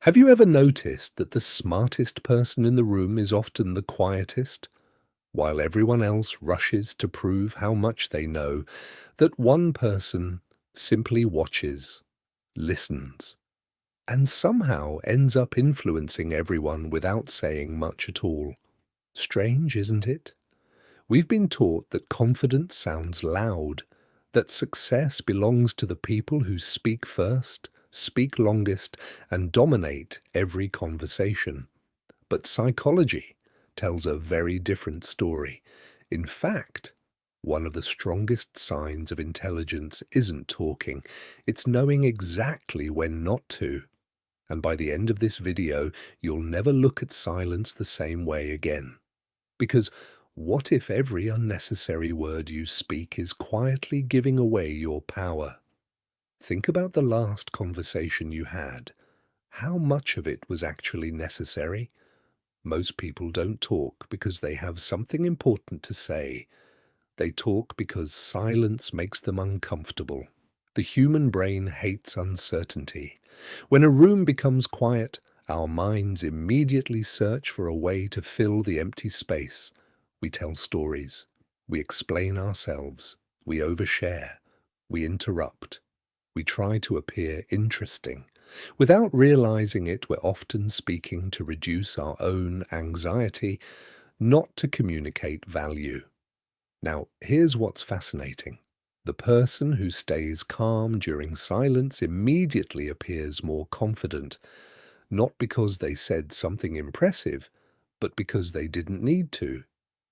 Have you ever noticed that the smartest person in the room is often the quietest, while everyone else rushes to prove how much they know, that one person simply watches, listens, and somehow ends up influencing everyone without saying much at all? Strange, isn't it? We've been taught that confidence sounds loud, that success belongs to the people who speak first, speak longest, and dominate every conversation. But psychology tells a very different story. In fact, one of the strongest signs of intelligence isn't talking, it's knowing exactly when not to. And by the end of this video, you'll never look at silence the same way again. Because what if every unnecessary word you speak is quietly giving away your power? Think about the last conversation you had. How much of it was actually necessary? Most people don't talk because they have something important to say. They talk because silence makes them uncomfortable. The human brain hates uncertainty. When a room becomes quiet, our minds immediately search for a way to fill the empty space. We tell stories. We explain ourselves. We overshare. We interrupt. We try to appear interesting. Without realizing it, we're often speaking to reduce our own anxiety, not to communicate value. Now, here's what's fascinating. The person who stays calm during silence immediately appears more confident, not because they said something impressive, but because they didn't need to.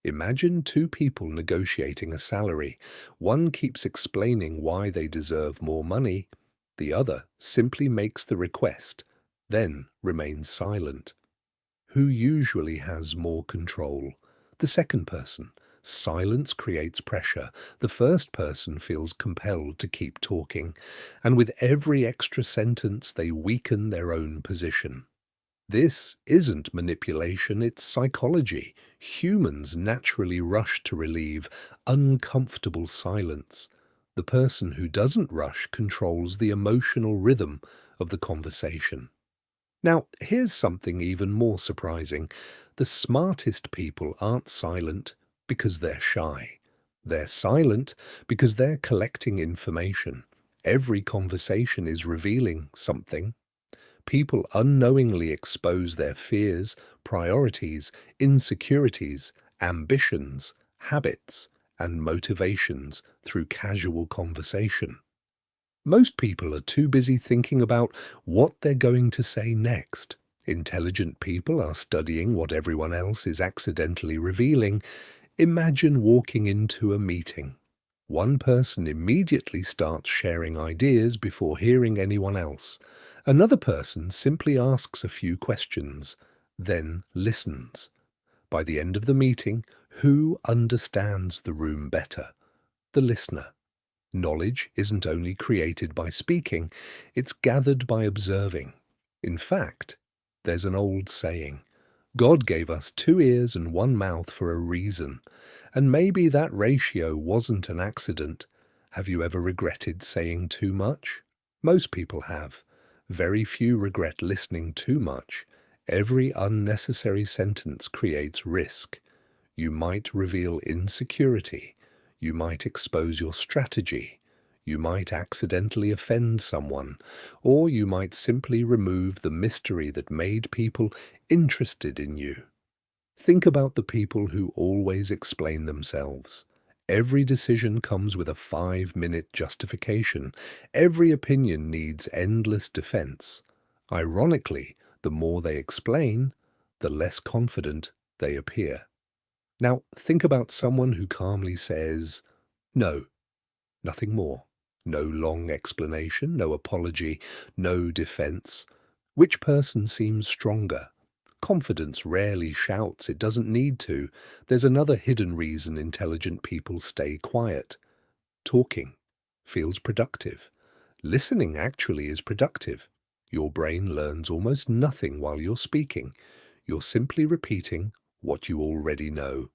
Imagine two people negotiating a salary. One keeps explaining why they deserve more money. The other simply makes the request, then remains silent. Who usually has more control? The second person. Silence creates pressure. The first person feels compelled to keep talking, and with every extra sentence they weaken their own position. This isn't manipulation, it's psychology. Humans naturally rush to relieve uncomfortable silence. The person who doesn't rush controls the emotional rhythm of the conversation. Now, here's something even more surprising. The smartest people aren't silent because they're shy. They're silent because they're collecting information. Every conversation is revealing something. People unknowingly expose their fears, priorities, insecurities, ambitions, habits, and motivations through casual conversation. Most people are too busy thinking about what they're going to say next. Intelligent people are studying what everyone else is accidentally revealing. Imagine walking into a meeting. One person immediately starts sharing ideas before hearing anyone else. Another person simply asks a few questions, then listens. By the end of the meeting, who understands the room better? The listener. Knowledge isn't only created by speaking, it's gathered by observing. In fact, there's an old saying, God gave us 2 ears and 1 mouth for a reason, and maybe that ratio wasn't an accident. Have you ever regretted saying too much? Most people have. Very few regret listening too much. Every unnecessary sentence creates risk. You might reveal insecurity. You might expose your strategy. You might accidentally offend someone, or you might simply remove the mystery that made people interested in you. Think about the people who always explain themselves. Every decision comes with a 5-minute justification. Every opinion needs endless defense. Ironically, the more they explain, the less confident they appear. Now, think about someone who calmly says, no, nothing more. No long explanation, no apology, no defense. Which person seems stronger? Confidence rarely shouts, it doesn't need to. There's another hidden reason intelligent people stay quiet. Talking feels productive. Listening actually is productive. Your brain learns almost nothing while you're speaking. You're simply repeating what you already know.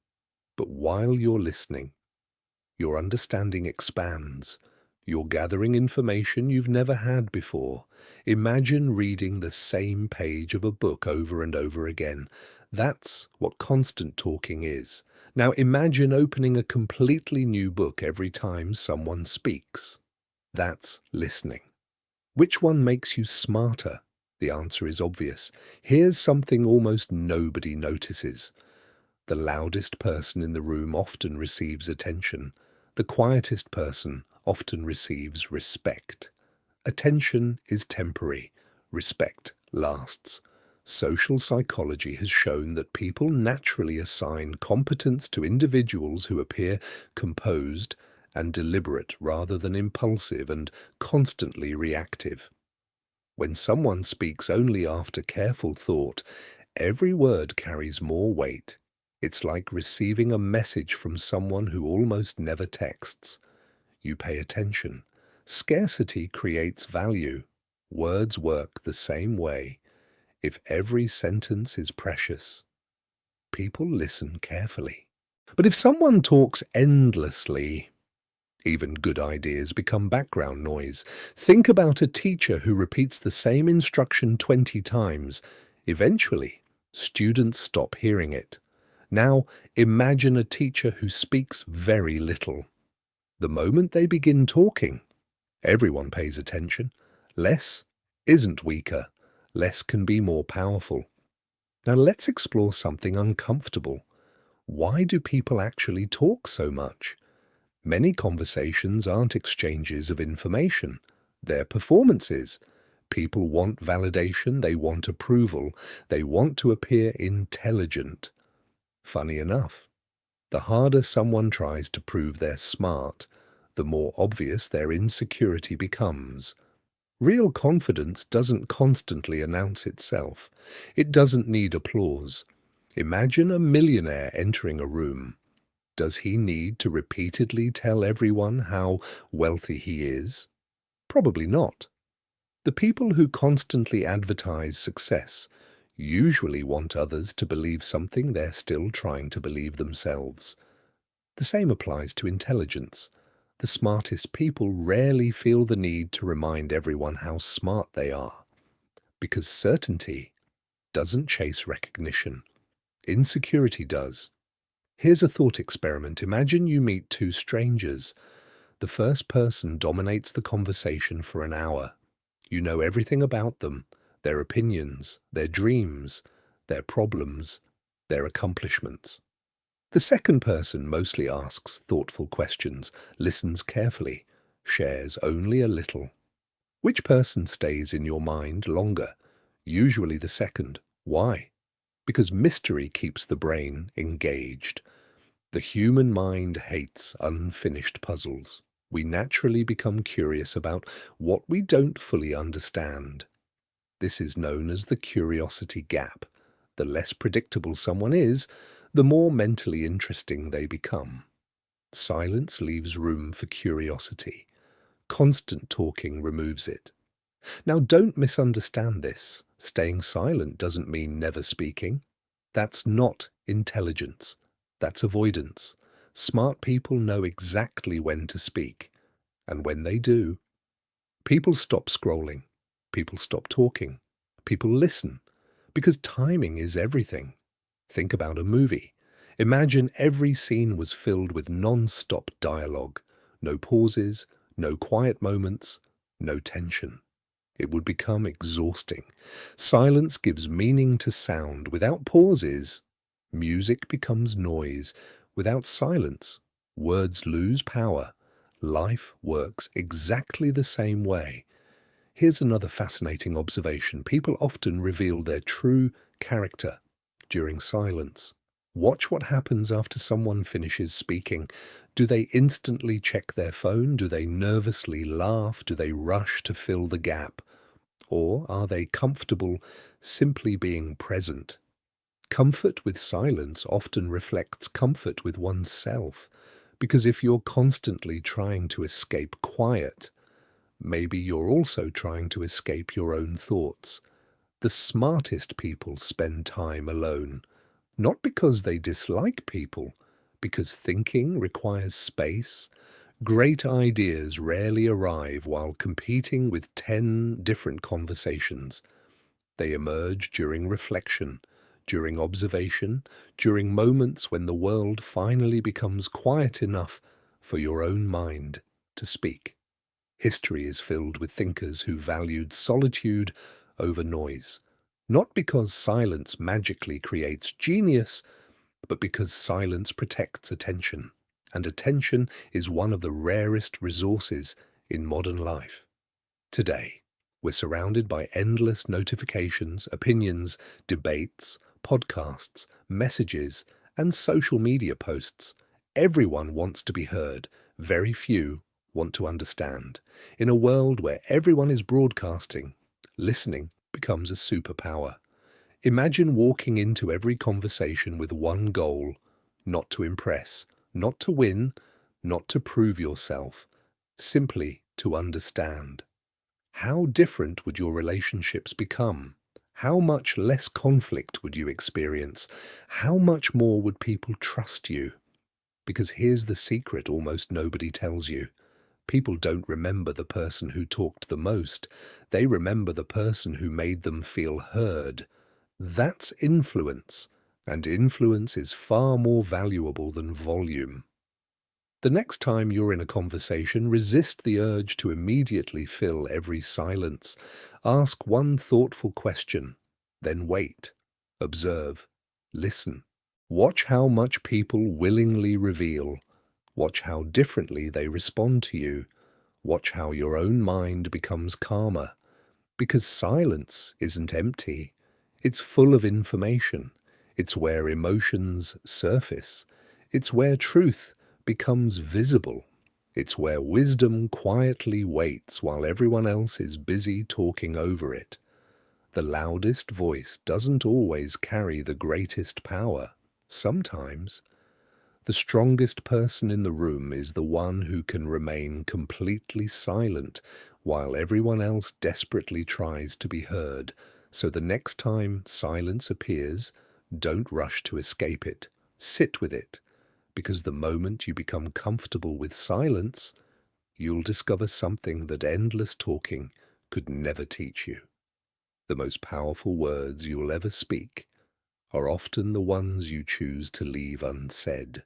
But while you're listening, your understanding expands. You're gathering information you've never had before. Imagine reading the same page of a book over and over again. That's what constant talking is. Now imagine opening a completely new book every time someone speaks. That's listening. Which one makes you smarter? The answer is obvious. Here's something almost nobody notices. The loudest person in the room often receives attention. The quietest person often receives respect. Attention is temporary. Respect lasts. Social psychology has shown that people naturally assign competence to individuals who appear composed and deliberate rather than impulsive and constantly reactive. When someone speaks only after careful thought, every word carries more weight. It's like receiving a message from someone who almost never texts. You pay attention. Scarcity creates value. Words work the same way. If every sentence is precious, people listen carefully. But if someone talks endlessly, even good ideas become background noise. Think about a teacher who repeats the same instruction 20 times. Eventually, students stop hearing it. Now, imagine a teacher who speaks very little. The moment they begin talking, everyone pays attention. Less isn't weaker. Less can be more powerful. Now let's explore something uncomfortable. Why do people actually talk so much? Many conversations aren't exchanges of information. They're performances. People want validation, they want approval, they want to appear intelligent. Funny enough, the harder someone tries to prove they're smart, the more obvious their insecurity becomes. Real confidence doesn't constantly announce itself. It doesn't need applause. Imagine a millionaire entering a room. Does he need to repeatedly tell everyone how wealthy he is? Probably not. The people who constantly advertise success usually want others to believe something they're still trying to believe themselves. The same applies to intelligence. The smartest people rarely feel the need to remind everyone how smart they are, because certainty doesn't chase recognition. Insecurity does. Here's a thought experiment. Imagine you meet two strangers. The first person dominates the conversation for an hour. You know everything about them, their opinions, their dreams, their problems, their accomplishments. The second person mostly asks thoughtful questions, listens carefully, shares only a little. Which person stays in your mind longer? Usually the second. Why? Because mystery keeps the brain engaged. The human mind hates unfinished puzzles. We naturally become curious about what we don't fully understand. This is known as the curiosity gap. The less predictable someone is, the more mentally interesting they become. Silence leaves room for curiosity. Constant talking removes it. Now, don't misunderstand this. Staying silent doesn't mean never speaking. That's not intelligence. That's avoidance. Smart people know exactly when to speak. And when they do, people stop scrolling. People stop talking. People listen. Because timing is everything. Think about a movie. Imagine every scene was filled with non-stop dialogue. No pauses, no quiet moments, no tension. It would become exhausting. Silence gives meaning to sound. Without pauses, music becomes noise. Without silence, words lose power. Life works exactly the same way. Here's another fascinating observation. People often reveal their true character during silence. Watch what happens after someone finishes speaking. Do they instantly check their phone? Do they nervously laugh? Do they rush to fill the gap? Or are they comfortable simply being present? Comfort with silence often reflects comfort with oneself, because if you're constantly trying to escape quiet, maybe you're also trying to escape your own thoughts. The smartest people spend time alone, not because they dislike people, because thinking requires space, Great ideas rarely arrive while competing with 10 different conversations. They emerge during reflection, during observation, during moments when the world finally becomes quiet enough for your own mind to speak. History is filled with thinkers who valued solitude over noise, not because silence magically creates genius, but because silence protects attention, and attention is one of the rarest resources in modern life. Today, we're surrounded by endless notifications, opinions, debates, podcasts, messages, and social media posts. Everyone wants to be heard. Very few want to understand. In a world where everyone is broadcasting, listening becomes a superpower. Imagine walking into every conversation with one goal: not to impress, not to win, not to prove yourself, simply to understand. How different would your relationships become? How much less conflict would you experience? How much more would people trust you? Because here's the secret almost nobody tells you. People don't remember the person who talked the most. They remember the person who made them feel heard. That's influence, and influence is far more valuable than volume. The next time you're in a conversation, resist the urge to immediately fill every silence. Ask one thoughtful question, then wait, observe, listen. Watch how much people willingly reveal. Watch how differently they respond to you. Watch how your own mind becomes calmer. Because silence isn't empty. It's full of information. It's where emotions surface. It's where truth becomes visible. It's where wisdom quietly waits while everyone else is busy talking over it. The loudest voice doesn't always carry the greatest power. Sometimes, the strongest person in the room is the one who can remain completely silent while everyone else desperately tries to be heard. So the next time silence appears, don't rush to escape it. Sit with it, because the moment you become comfortable with silence, you'll discover something that endless talking could never teach you. The most powerful words you'll ever speak are often the ones you choose to leave unsaid.